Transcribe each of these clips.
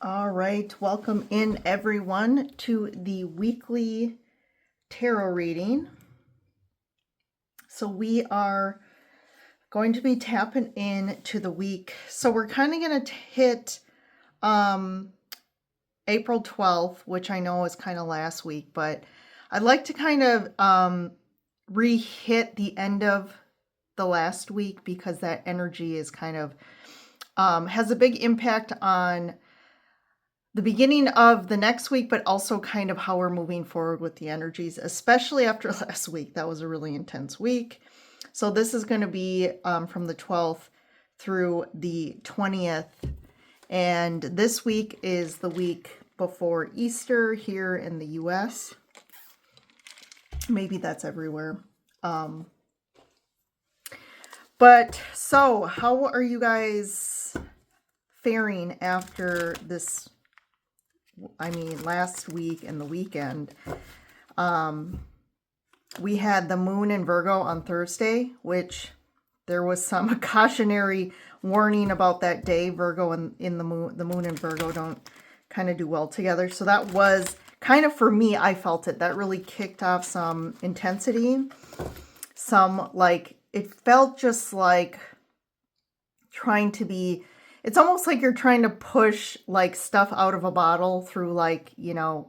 All right, welcome in everyone to the weekly tarot reading. So we are going to be tapping into the week. So we're kind of going to hit April 12th, which I know is kind of last week, but I'd like to kind of re-hit the end of the last week because that energy is kind of has a big impact on the beginning of the next week, but also kind of how we're moving forward with the energies, especially after last week. That was a really intense week. So this is going to be from the 12th through the 20th. And this week is the week before Easter here in the US. Maybe that's everywhere. But so how are you guys faring after this? I mean, last week and the weekend, we had the moon in Virgo on Thursday, which there was some cautionary warning about that day. Virgo and the moon and Virgo don't kind of do well together. So that was kind of, for me, I felt it. That really kicked off some intensity. It felt just like trying to be, it's almost like you're trying to push like stuff out of a bottle through like, a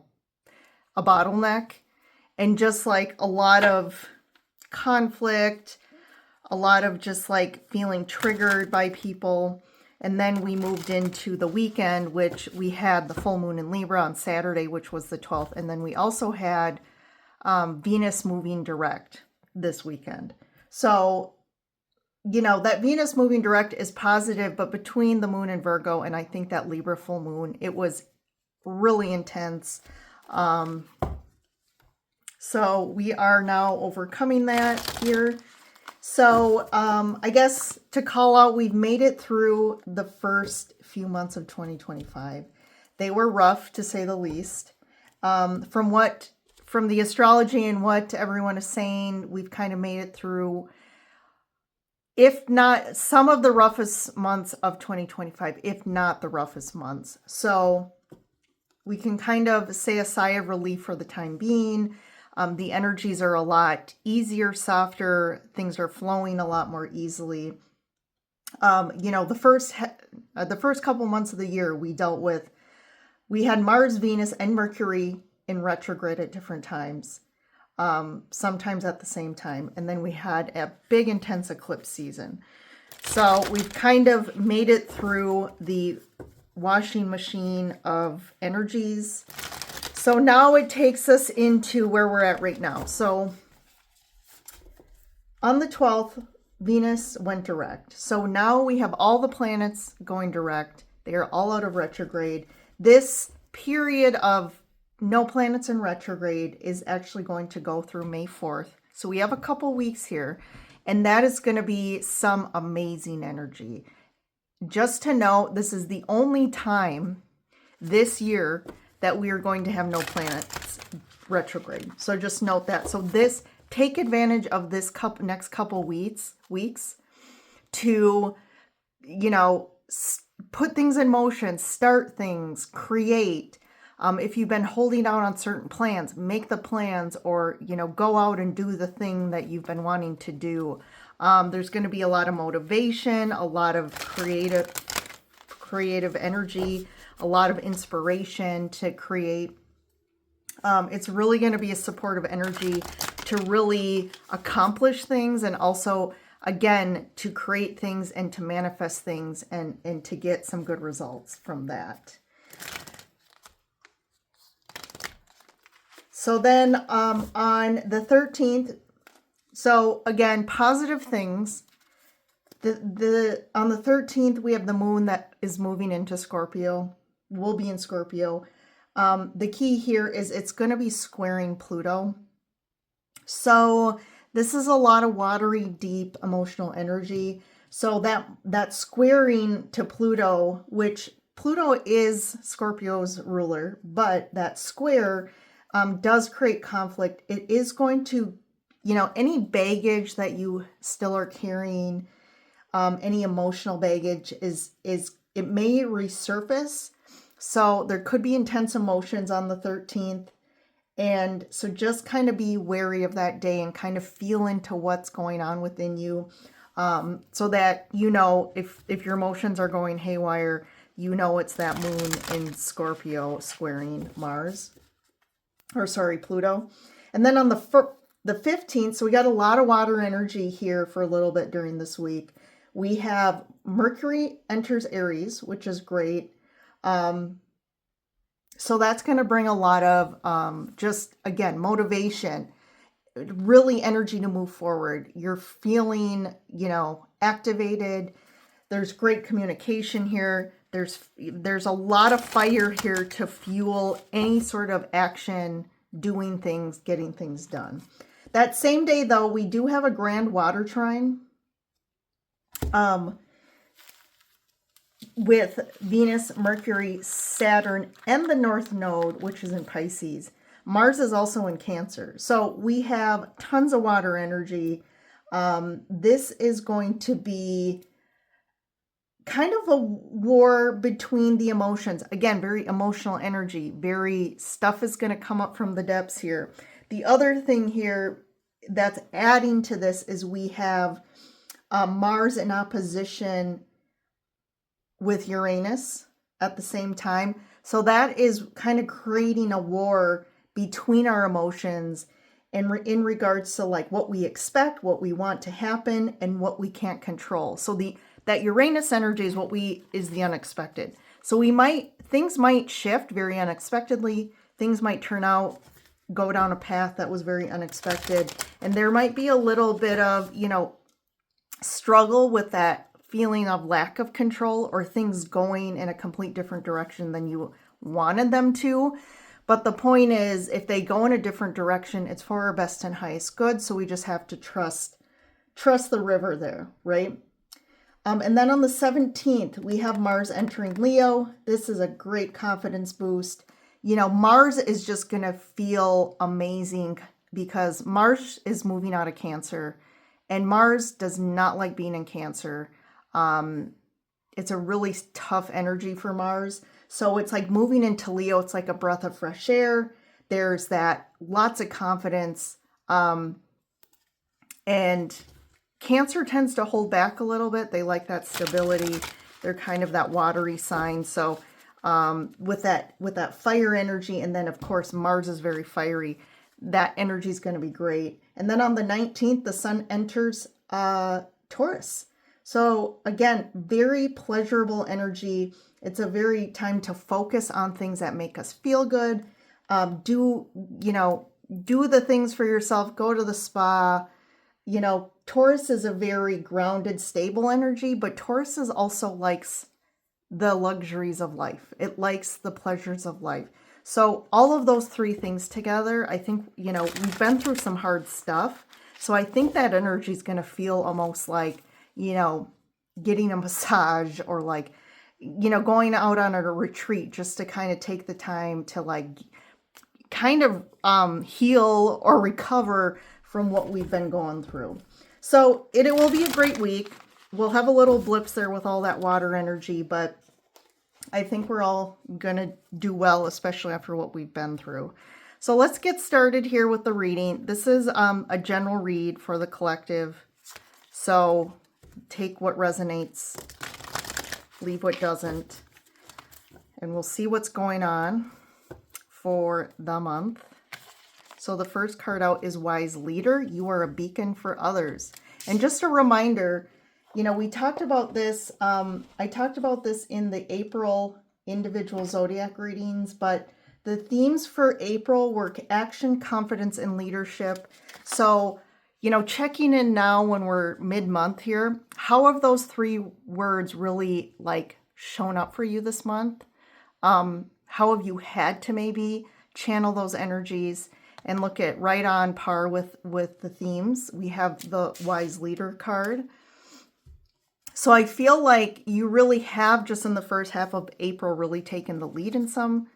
bottleneck, and just like a lot of conflict, a lot of just like feeling triggered by people. And then we moved into the weekend, which we had the full moon in Libra on Saturday, which was the 12th. And then we also had Venus moving direct this weekend. So that Venus moving direct is positive, but between the moon and Virgo, and I think that Libra full moon, it was really intense. So we are now overcoming that here. So I guess to call out, we've made it through the first few months of 2025. They were rough, to say the least. From the astrology and what everyone is saying, we've kind of made it through, if not some of the roughest months of 2025, if not the roughest months. So we can kind of say a sigh of relief for the time being. The energies are a lot easier, softer. Things are flowing a lot more easily. The first couple months of the year we had Mars, Venus, and Mercury in retrograde at different times. Sometimes at the same time. And then we had a big intense eclipse season. So we've kind of made it through the washing machine of energies. So now it takes us into where we're at right now. So on the 12th, Venus went direct. So now we have all the planets going direct. They are all out of retrograde. This period of no planets in retrograde is actually going to go through May 4th. So we have a couple weeks here, and that is going to be some amazing energy. Just to note, this is the only time this year that we are going to have no planets retrograde. So just note that. So take advantage of this next couple weeks to, put things in motion, start things, create. If you've been holding out on certain plans, make the plans, or, go out and do the thing that you've been wanting to do. There's going to be a lot of motivation, a lot of creative energy, a lot of inspiration to create. It's really going to be a supportive energy to really accomplish things, and also, again, to create things and to manifest things and to get some good results from that. So then on the 13th, so again, positive things. On the 13th, we have the moon that is moving into Scorpio, will be in Scorpio. The key here is it's going to be squaring Pluto. So this is a lot of watery, deep emotional energy. So that squaring to Pluto, which Pluto is Scorpio's ruler, but that square does create conflict. It is going to, any baggage that you still are carrying, any emotional baggage it may resurface. So there could be intense emotions on the 13th. And so just kind of be wary of that day and kind of feel into what's going on within you, so that, you know, if your emotions are going haywire, you know it's that moon in Scorpio squaring Mars, or sorry, Pluto. And then on the 15th, so we got a lot of water energy here for a little bit during this week. We have Mercury enters Aries, which is great. So that's going to bring a lot of just, again, motivation, really energy to move forward. You're feeling, you know, activated. There's great communication here. There's a lot of fire here to fuel any sort of action, doing things, getting things done. That same day, though, we do have a grand water trine with Venus, Mercury, Saturn, and the North Node, which is in Pisces. Mars is also in Cancer. So we have tons of water energy. This is going to be kind of a war between the emotions. Again, very emotional energy. Very stuff is going to come up from the depths here. The other thing here that's adding to this is we have Mars in opposition with Uranus at the same time. So that is kind of creating a war between our emotions and in regards to like what we expect, what we want to happen, and what we can't control. So that Uranus energy is the unexpected. So things might shift very unexpectedly. Things might go down a path that was very unexpected. And there might be a little bit of, you know, struggle with that feeling of lack of control, or things going in a complete different direction than you wanted them to. But the point is, if they go in a different direction, it's for our best and highest good. So we just have to trust the river there, right? And then on the 17th, we have Mars entering Leo. This is a great confidence boost. You know, Mars is just going to feel amazing because Mars is moving out of Cancer, and Mars does not like being in Cancer. It's a really tough energy for Mars. So it's like moving into Leo. It's like a breath of fresh air. There's that lots of confidence. And Cancer tends to hold back a little bit. They like that stability. They're kind of that watery sign. So with that fire energy, and then of course Mars is very fiery, that energy is going to be great. And then on the 19th, the sun enters Taurus. So again, very pleasurable energy. It's a very time to focus on things that make us feel good. Do the things for yourself. Go to the spa. You know, Taurus is a very grounded, stable energy, but Taurus also likes the luxuries of life. It likes the pleasures of life. So all of those three things together, I think, you know, we've been through some hard stuff. So I think that energy is going to feel almost like, you know, getting a massage, or like, you know, going out on a retreat just to kind of take the time to like kind of heal or recover from what we've been going through. So it will be a great week. We'll have a little blips there with all that water energy, but I think we're all going to do well, especially after what we've been through. So let's get started here with the reading. This is a general read for the collective. So take what resonates, leave what doesn't, and we'll see what's going on for the month. So the first card out is Wise Leader. You are a beacon for others. And just a reminder, you know, we talked about this. I talked about this in the April individual zodiac readings, but the themes for April were action, confidence, and leadership. So, you know, checking in now when we're mid-month here, how have those three words really like shown up for you this month? How have you had to maybe channel those energies and look at right on par with the themes? We have the Wise Leader card. So I feel like you really have, just in the first half of April, really taken the lead in some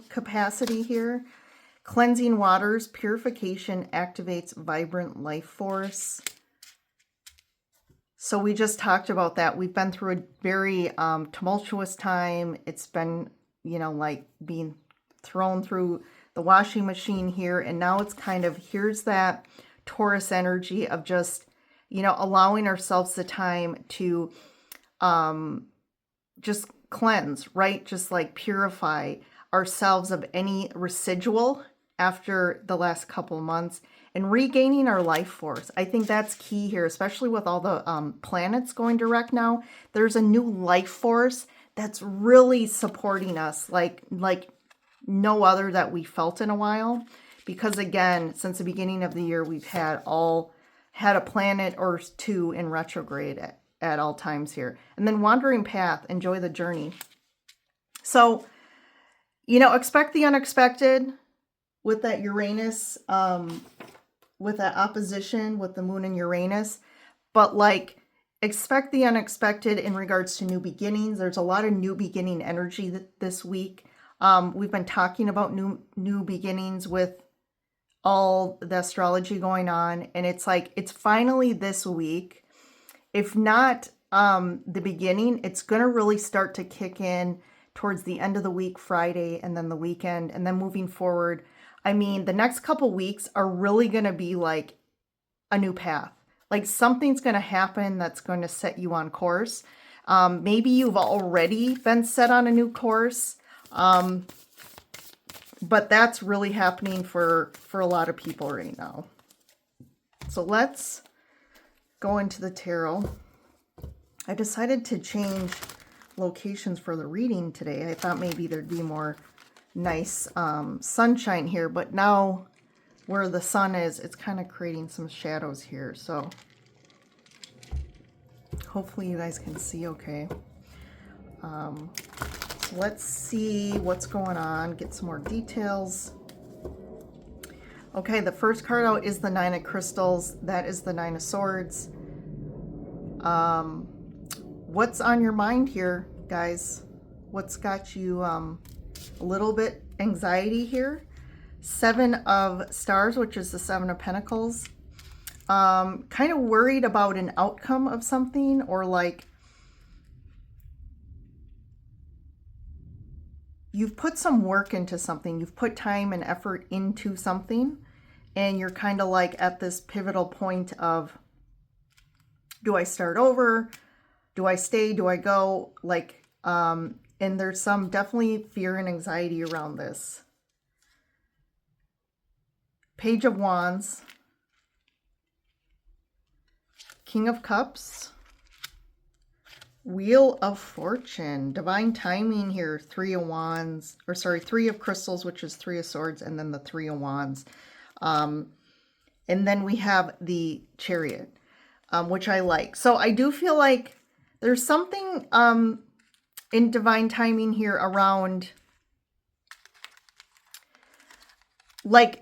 capacity here. Cleansing waters, purification activates vibrant life force. So we just talked about that. We've been through a very tumultuous time. It's been you know, like being thrown through the washing machine here. And now it's kind of, here's that Taurus energy of just, you know, allowing ourselves the time to just cleanse, right? Just like purify ourselves of any residual after the last couple of months and regaining our life force. I think that's key here, especially with all the planets going direct now. There's a new life force that's really supporting us like no other that we felt in a while. Because again, since the beginning of the year, we've had a planet or two in retrograde at all times here. And then wandering path, enjoy the journey. So, you know, expect the unexpected with that Uranus, with that opposition with the moon and Uranus. But like, expect the unexpected in regards to new beginnings. There's a lot of new beginning energy this week. We've been talking about new beginnings with all the astrology going on. And it's like, it's finally this week. If not the beginning, it's going to really start to kick in towards the end of the week, Friday, and then the weekend, and then moving forward. I mean, the next couple weeks are really going to be like a new path. Like something's going to happen that's going to set you on course. Maybe you've already been set on a new course. But that's really happening for a lot of people right now. So let's go into the tarot. I decided to change locations for the reading today. I thought maybe there'd be more nice sunshine here, but now where the sun is, it's kind of creating some shadows here. So hopefully you guys can see okay. So let's see what's going on, get some more details. Okay, the first card out is the Nine of Crystals. That is the Nine of Swords. What's on your mind here, guys? What's got you a little bit anxiety here? Seven of Stars, which is the Seven of Pentacles. Kind of worried about an outcome of something, or like you've put some work into something. You've put time and effort into something, and you're kind of like at this pivotal point of, do I start over? Do I stay? Do I go? Like, and there's some definitely fear and anxiety around this. Page of Wands. King of Cups. Wheel of Fortune. Divine timing here. Three of Wands. Or sorry, Three of Crystals, which is Three of Swords, and then the Three of Wands. And then we have the Chariot, which I like. So I do feel like there's something in divine timing here around like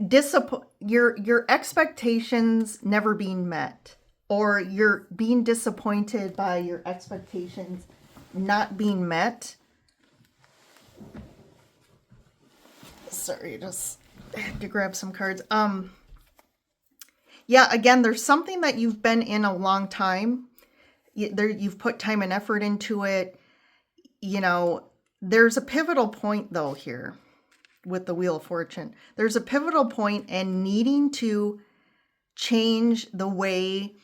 your expectations never being met, or you're being disappointed by your expectations not being met. Sorry, just had to grab some cards. Yeah, again, there's something that you've been in a long time. You've put time and effort into it. You know, there's a pivotal point though here with the Wheel of Fortune. There's a pivotal point and needing to change the way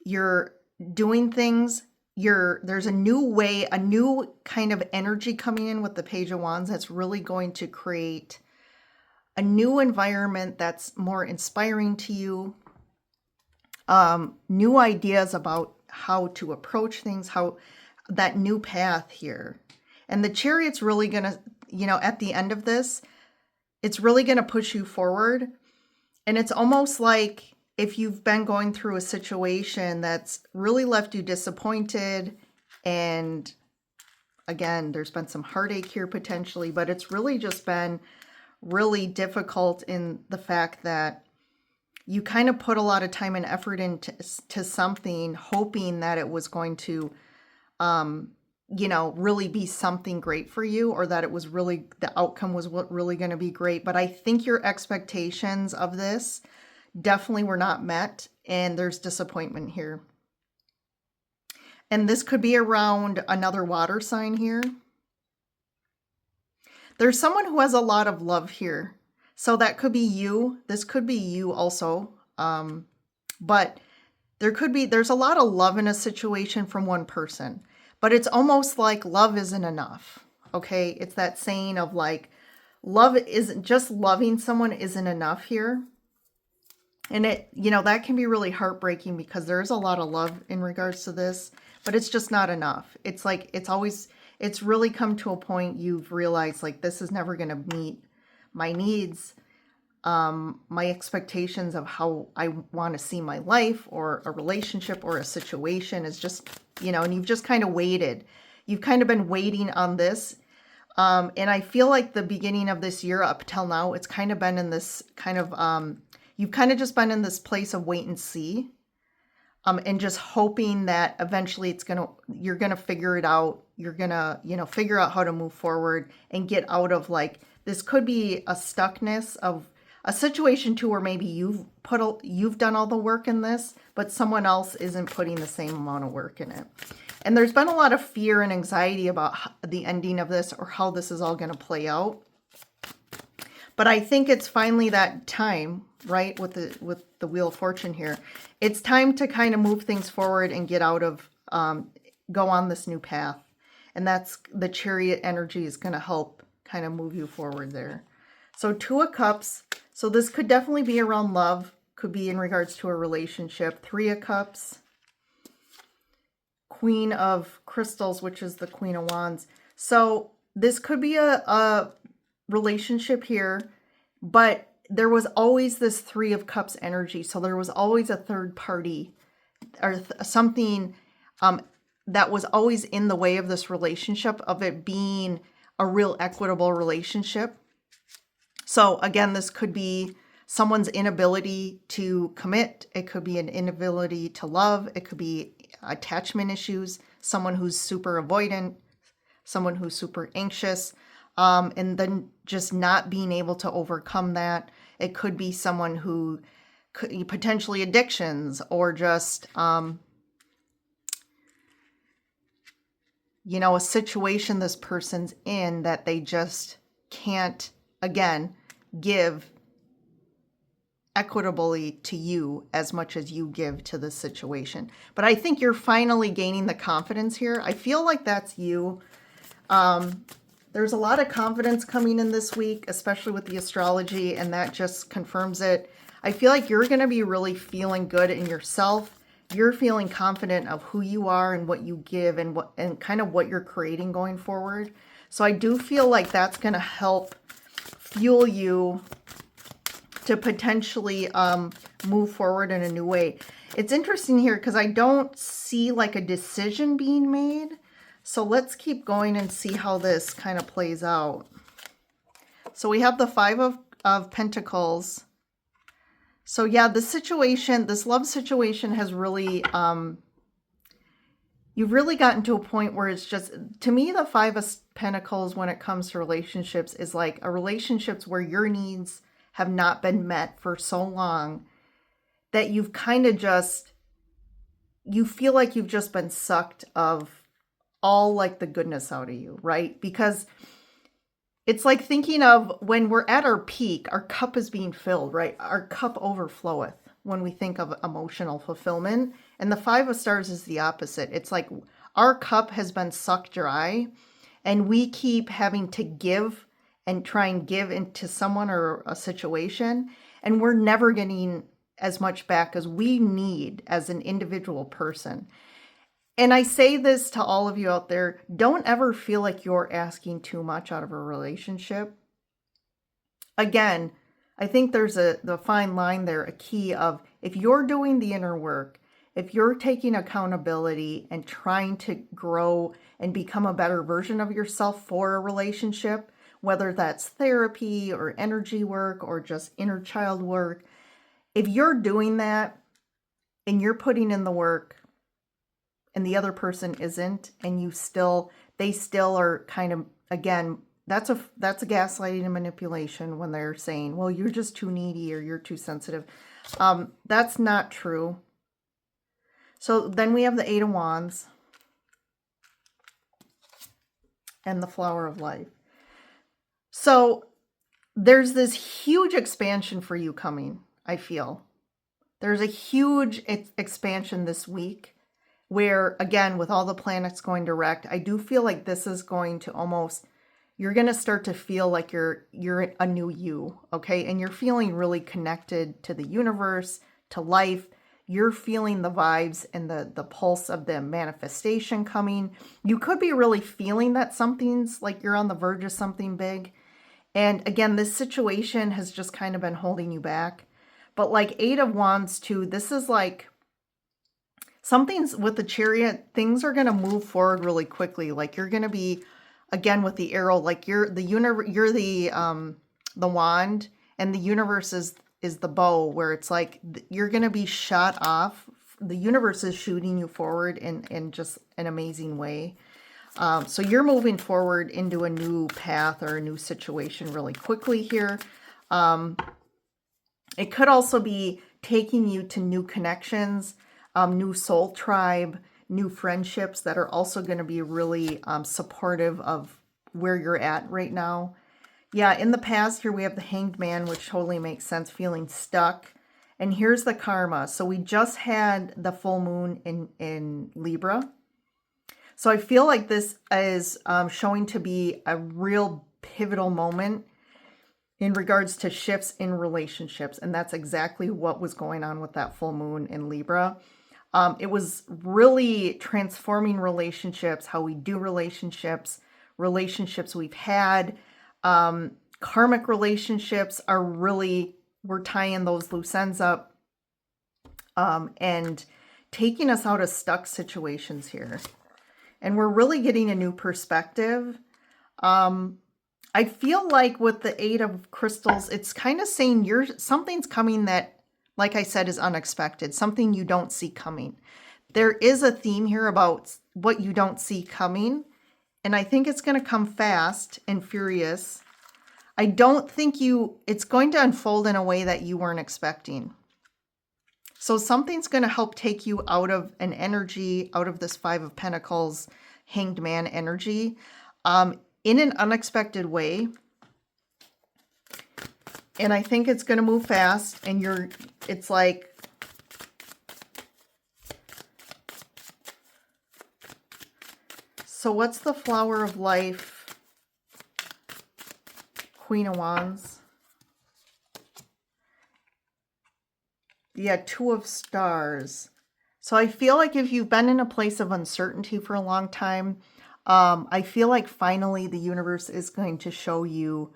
you're doing things. There's a new way, a new kind of energy coming in with the Page of Wands that's really going to create a new environment that's more inspiring to you. New ideas about how to approach things, how that new path here. And the Chariot's really going to, you know, at the end of this, it's really going to push you forward. And it's almost like if you've been going through a situation that's really left you disappointed, and again, there's been some heartache here potentially, but it's really just been really difficult in the fact that you kind of put a lot of time and effort into something, hoping that it was going to, you know, really be something great for you, or that it was really, the outcome was really going to be great. But I think your expectations of this definitely were not met, and there's disappointment here. And this could be around another water sign here. There's someone who has a lot of love here. So that could be you. This could be you also. But there's a lot of love in a situation from one person. But it's almost like love isn't enough. Okay? It's that saying of like, love isn't, just loving someone isn't enough here. And it, that can be really heartbreaking because there is a lot of love in regards to this, but it's just not enough. It's like, it's really come to a point you've realized like, this is never going to meet my needs, my expectations of how I want to see my life or a relationship or a situation is just, and you've just kind of waited. You've kind of been waiting on this. And I feel like the beginning of this year up till now, it's kind of been in this kind of, you've kind of just been in this place of wait and see, and just hoping that eventually you're going to figure it out. You're going to, figure out how to move forward and get out of like, this could be a stuckness of a situation too, where maybe you've done all the work in this, but someone else isn't putting the same amount of work in it. And there's been a lot of fear and anxiety about the ending of this or how this is all going to play out. But I think it's finally that time, right, with the Wheel of Fortune here. It's time to kind of move things forward and get out of, go on this new path. And that's the Chariot energy is going to help kind of move you forward there. So 2 of Cups. So this could definitely be around love. Could be in regards to a relationship. 3 of Cups. Queen of Crystals, which is the Queen of Wands. So this could be a relationship here, but there was always this 3 of Cups energy. So there was always a third party or something that was always in the way of this relationship, of it being a real equitable relationship. So again, this could be someone's inability to commit. It could be an inability to love. It could be attachment issues, someone who's super avoidant, someone who's super anxious, and then just not being able to overcome that. It could be someone who could potentially addictions or just, a situation this person's in that they just can't, again, give equitably to you as much as you give to this situation. But I think you're finally gaining the confidence here. I feel like that's you. There's a lot of confidence coming in this week, especially with the astrology, and that just confirms it. I feel like you're going to be really feeling good in yourself. You're feeling confident of who you are and what you give and kind of what you're creating going forward. So I do feel like that's going to help fuel you to potentially move forward in a new way. It's interesting here because I don't see like a decision being made. So let's keep going and see how this kind of plays out. So we have the 5 of Pentacles. So yeah, this love situation has really, you've really gotten to a point where it's just, to me, the 5 of Pentacles when it comes to relationships is like a relationships where your needs have not been met for so long that you've kind of just, you feel like you've just been sucked of all like the goodness out of you, right? Because it's like thinking of when we're at our peak, our cup is being filled, right? Our cup overfloweth when we think of emotional fulfillment. And the 5 of Stars is the opposite. It's like our cup has been sucked dry and we keep having to give and try and give into someone or a situation. And we're never getting as much back as we need as an individual person. And I say this to all of you out there, don't ever feel like you're asking too much out of a relationship. Again, I think there's the fine line there, a key of if you're doing the inner work, if you're taking accountability and trying to grow and become a better version of yourself for a relationship, whether that's therapy or energy work or just inner child work, if you're doing that and you're putting in the work and the other person isn't, and they still are kind of, again, that's a gaslighting and manipulation when they're saying, well, you're just too needy or you're too sensitive. That's not true. So then we have the 8 of Wands and the Flower of Life. So there's this huge expansion for you coming, I feel. There's a huge expansion this week where, again, with all the planets going direct, I do feel like this is going to almost, you're going to start to feel like you're a new you, okay? And you're feeling really connected to the universe, to life. You're feeling the vibes and the pulse of the manifestation coming. You could be really feeling that something's like you're on the verge of something big. And again, this situation has just kind of been holding you back. But like 8 of Wands too, this is like something's with the Chariot, things are going to move forward really quickly. Like you're going to be, again, with the arrow, like you're the wand, and the universe is the bow, where it's like you're going to be shot off. The universe is shooting you forward in just an amazing way. So you're moving forward into a new path or a new situation really quickly here. It could also be taking you to new connections, new soul tribe, new friendships that are also going to be really supportive of where you're at right now. Yeah, in the past here we have the Hanged Man, which totally makes sense, feeling stuck. And here's the karma. So we just had the full moon in Libra. So I feel like this is showing to be a real pivotal moment in regards to shifts in relationships. And that's exactly what was going on with that full moon in Libra. It was really transforming relationships, how we do relationships we've had. Karmic relationships are really, we're tying those loose ends up and taking us out of stuck situations here. And we're really getting a new perspective. I feel like with the 8 of Crystals, it's kind of saying something's coming that, like I said, is unexpected, something you don't see coming. There is a theme here about what you don't see coming, and I think it's going to come fast and furious. I don't think it's going to unfold in a way that you weren't expecting. So something's going to help take you out of an energy, out of this 5 of Pentacles, Hanged Man energy, in an unexpected way. And I think it's going to move fast, and it's like, so what's the Flower of Life? Queen of Wands. Yeah, 2 of Stars. So I feel like if you've been in a place of uncertainty for a long time, I feel like finally the universe is going to show you,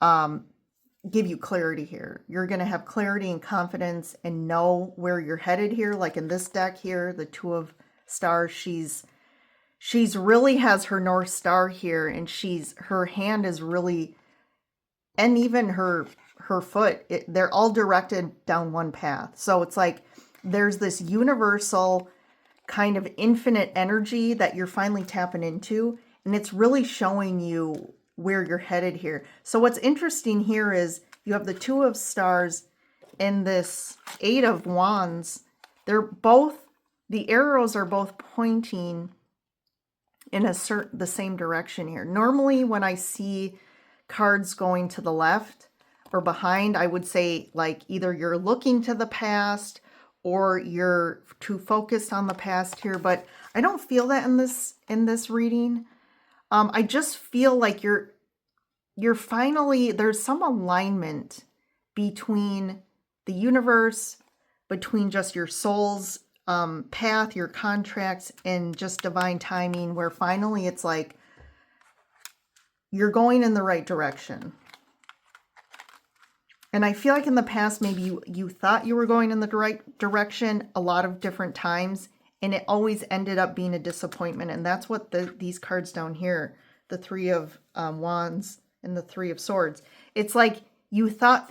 give you clarity here. You're going to have clarity and confidence and know where you're headed here. Like in this deck here, the 2 of Stars, she's really has her North Star here, and her hand is really, and even her foot, they're all directed down one path. So it's like there's this universal kind of infinite energy that you're finally tapping into, and it's really showing you where you're headed here. So what's interesting here is you have the 2 of Stars and this 8 of Wands. The arrows are both pointing in the same direction here. Normally when I see cards going to the left or behind, I would say like either you're looking to the past or you're too focused on the past here, but I don't feel that in this reading. I just feel like you're finally, there's some alignment between the universe, between just your soul's path, your contracts, and just divine timing, where finally it's like you're going in the right direction. And I feel like in the past, maybe you thought you were going in the right direction a lot of different times, and it always ended up being a disappointment. And that's what these cards down here, the 3 of Wands and the 3 of Swords, it's like you thought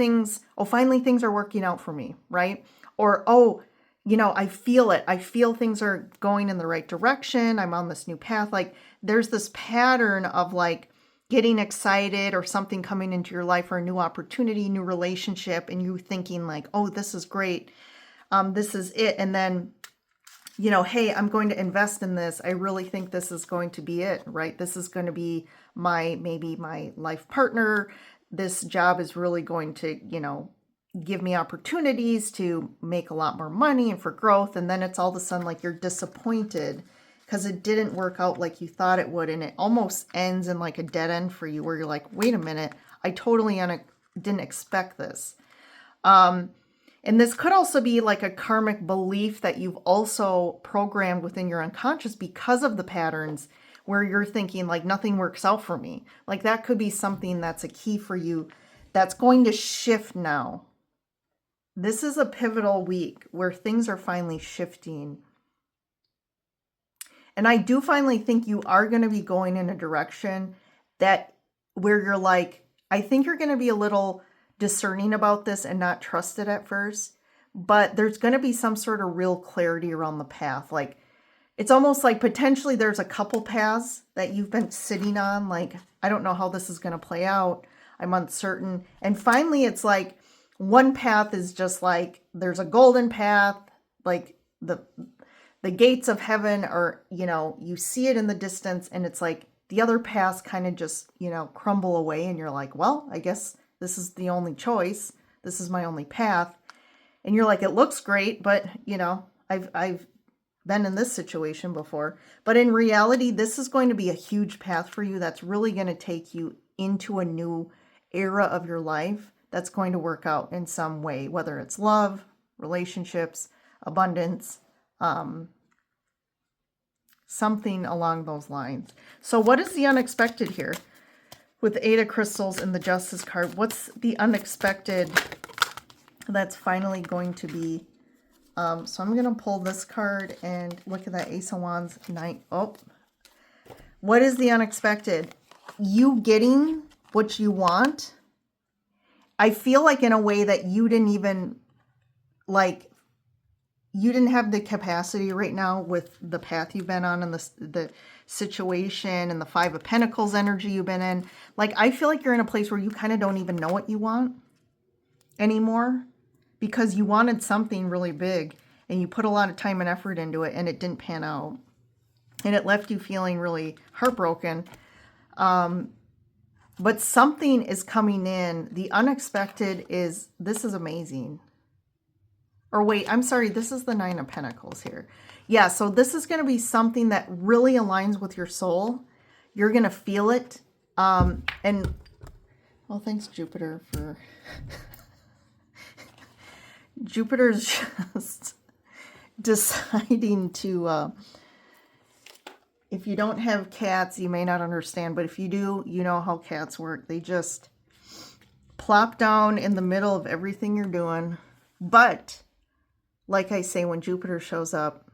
finally things are working out for me, right? Or, I feel it. I feel things are going in the right direction. I'm on this new path. Like there's this pattern of like getting excited or something coming into your life or a new opportunity, new relationship, and you thinking like, oh, this is great. This is it. And then, hey, I'm going to invest in this. I really think this is going to be it, right? This is going to be maybe my life partner. This job is really going to, give me opportunities to make a lot more money and for growth. And then it's all of a sudden like you're disappointed because it didn't work out like you thought it would. And it almost ends in like a dead end for you where you're like, wait a minute, I totally didn't expect this. And this could also be like a karmic belief that you've also programmed within your unconscious because of the patterns where you're thinking like nothing works out for me. Like that could be something that's a key for you that's going to shift now. This is a pivotal week where things are finally shifting. And I do finally think you are going to be going in a direction that where you're like, I think you're going to be a little discerning about this and not trust it at first, but there's going to be some sort of real clarity around the path. Like it's almost like potentially there's a couple paths that you've been sitting on. Like, I don't know how this is going to play out. I'm uncertain. And finally, it's like one path is just like, there's a golden path, like the gates of heaven are, you see it in the distance and it's like the other paths kind of just, crumble away. And you're like, well, I guess this is the only choice. This is my only path. And you're like, it looks great, but I've been in this situation before. But in reality, this is going to be a huge path for you that's really going to take you into a new era of your life that's going to work out in some way, whether it's love, relationships, abundance, something along those lines. So what is the unexpected here? With the 8 of Crystals and the Justice card, what's the unexpected that's finally going to be? So I'm going to pull this card and look at that Ace of Wands, 9. Oh, what is the unexpected? You getting what you want. I feel like in a way that you didn't even, you didn't have the capacity right now with the path you've been on and the situation and the 5 of Pentacles energy you've been in. Like, I feel like you're in a place where you kind of don't even know what you want anymore because you wanted something really big and you put a lot of time and effort into it and it didn't pan out. And it left you feeling really heartbroken. But something is coming in. The unexpected is, this is amazing. Or wait, I'm sorry, this is the 9 of Pentacles here. Yeah, so this is going to be something that really aligns with your soul. You're going to feel it. And, well, thanks, Jupiter, for... Jupiter's just deciding to... if you don't have cats, you may not understand, but if you do, you know how cats work. They just plop down in the middle of everything you're doing. But, like I say, when Jupiter shows up,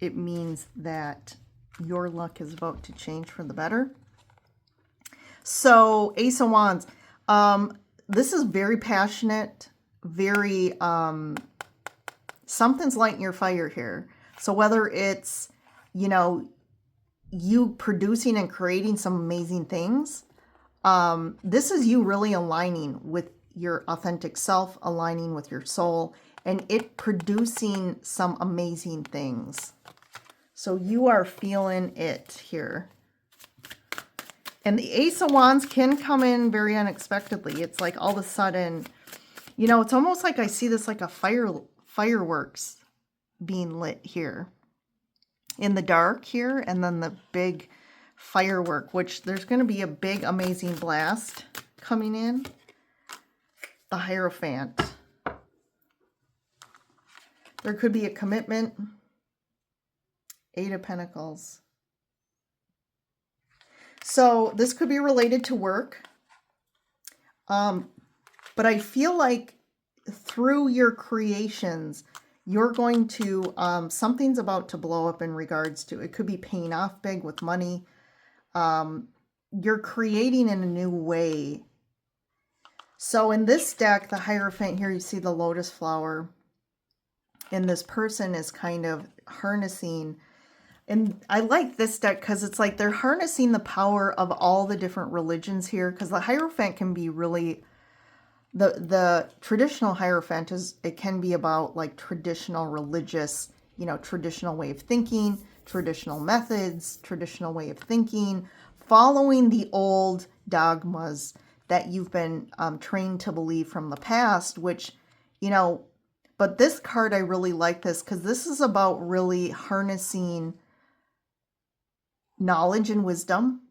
it means that your luck is about to change for the better. So, Ace of Wands. This is very passionate, very, something's lighting your fire here. So whether it's, you producing and creating some amazing things, this is you really aligning with your authentic self, aligning with your soul, and it producing some amazing things. So you are feeling it here. And the Ace of Wands can come in very unexpectedly. It's like all of a sudden, it's almost like I see this like a fireworks being lit here in the dark here, and then the big firework, which there's going to be a big amazing blast coming in. The Hierophant. There could be a commitment. 8 of Pentacles. So this could be related to work. But I feel like through your creations, you're going to, something's about to blow up in regards to, it could be paying off big with money. You're creating in a new way. So in this deck, the Hierophant here, you see the lotus flower. And this person is kind of harnessing. And I like this deck because it's like they're harnessing the power of all the different religions here. Because the Hierophant can be really... The traditional Hierophant it can be about like traditional religious, traditional way of thinking, traditional methods, traditional way of thinking, following the old dogmas that you've been trained to believe from the past, which, you know, but this card, I really like this because this is about really harnessing knowledge and wisdom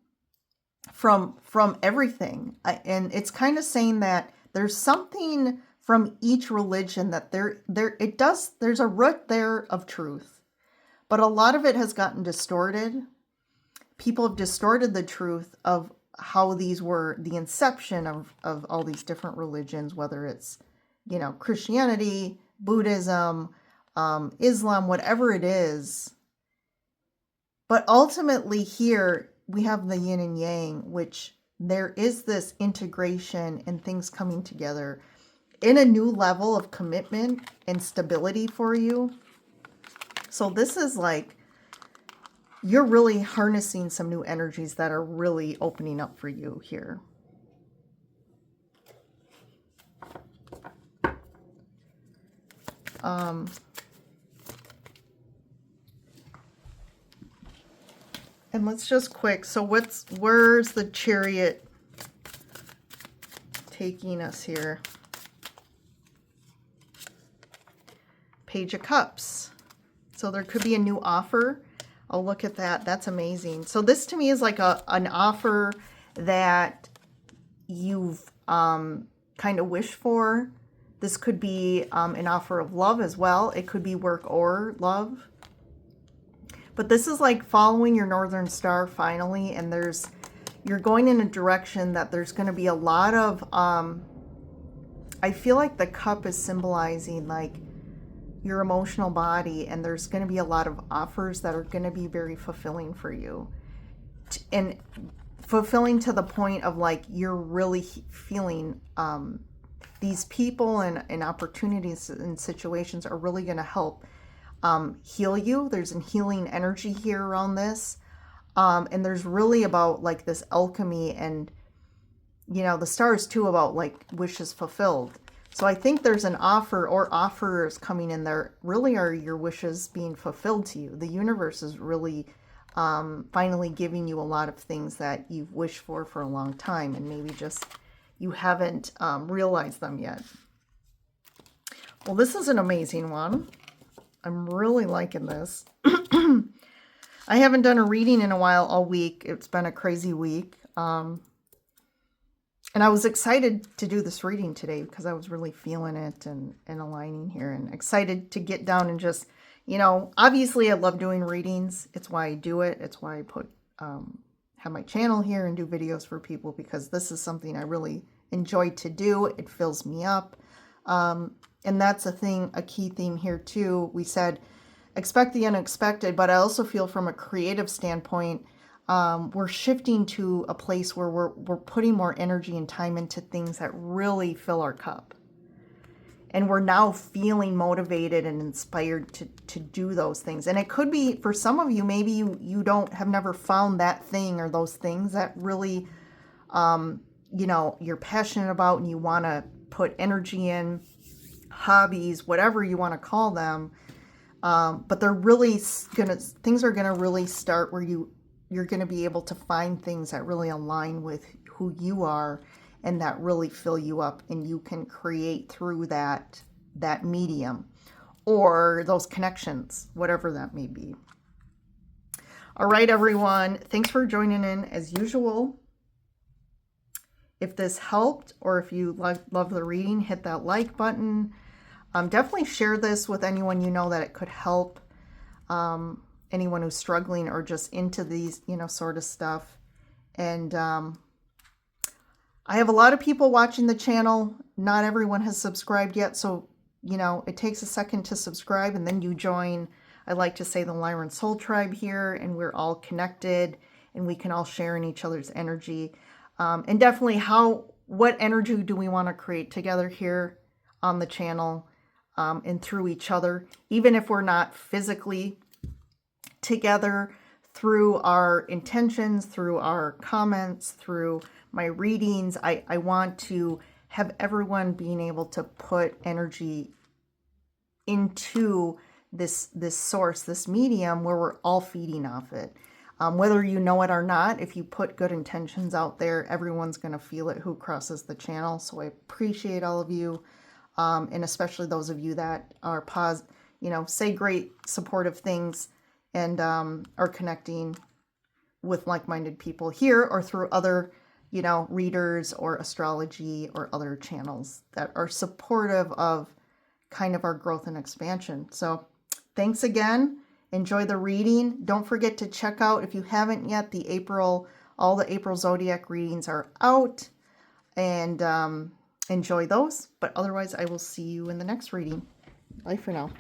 from everything. And it's kind of saying that there's something from each religion that there's a root there of truth, but a lot of it has gotten distorted. People have distorted the truth of how these were the inception of all these different religions, whether it's, you know, Christianity, Buddhism, Islam, whatever it is. But ultimately here we have the yin and yang, which there is this integration and things coming together in a new level of commitment and stability for you. So this is like, you're really harnessing some new energies that are really opening up for you here. And let's just quick. So where's the Chariot taking us here? Page of Cups. So there could be a new offer. I'll look at that. That's amazing. So this to me is like an offer that you've kind of wished for. This could be an offer of love as well. It could be work or love. But this is like following your Northern Star finally, and you're going in a direction that there's going to be a lot of, I feel like the cup is symbolizing like your emotional body, and there's going to be a lot of offers that are going to be very fulfilling for you. And fulfilling to the point of like you're really feeling these people and opportunities and situations are really going to help heal you. There's a healing energy here around this. And there's really about like this alchemy, and, you know, the stars too, about like wishes fulfilled. So I think there's an offer or offers coming in there. Really are your wishes being fulfilled to you. The universe is really finally giving you a lot of things that you've wished for a long time, and maybe just you haven't realized them yet. Well, this is an amazing one. I'm really liking this. I haven't done a reading in a while all week. It's been a crazy week. And I was excited to do this reading today because I was really feeling it and aligning here, and excited to get down and just, you know, obviously I love doing readings. It's why I do it. It's why I have my channel here and do videos for people, because this is something I really enjoy to do. It fills me up. And that's a key theme here too. We said, expect the unexpected, but I also feel from a creative standpoint, we're shifting to a place where we're putting more energy and time into things that really fill our cup. And we're now feeling motivated and inspired to do those things. And it could be, for some of you, maybe you have never found that thing or those things that really, you know, you're passionate about and you want to put energy in, hobbies, whatever you want to call them. But they're really things are gonna really start where you're gonna be able to find things that really align with who you are and that really fill you up, and you can create through that medium or those connections, whatever that may be. All right, everyone, thanks for joining in as usual. If this helped, or if you love the reading, hit that like button. Definitely share this with anyone you know that it could help. Anyone who's struggling or just into these, you know, sort of stuff. And I have a lot of people watching the channel. Not everyone has subscribed yet. So, you know, it takes a second to subscribe, and then you join, I like to say, the Lyran Soul Tribe here, and we're all connected and we can all share in each other's energy. And definitely what energy do we want to create together here on the channel, and through each other, even if we're not physically together, through our intentions, through our comments, through my readings. I want to have everyone being able to put energy into this source, this medium, where we're all feeding off it. Whether you know it or not, if you put good intentions out there, everyone's going to feel it who crosses the channel. So I appreciate all of you, and especially those of you that are say great supportive things and are connecting with like-minded people here or through other, readers or astrology or other channels that are supportive of kind of our growth and expansion. So thanks again. Enjoy the reading. Don't forget to check out, if you haven't yet, all the April zodiac readings are out, and enjoy those. But otherwise, I will see you in the next reading. Bye for now.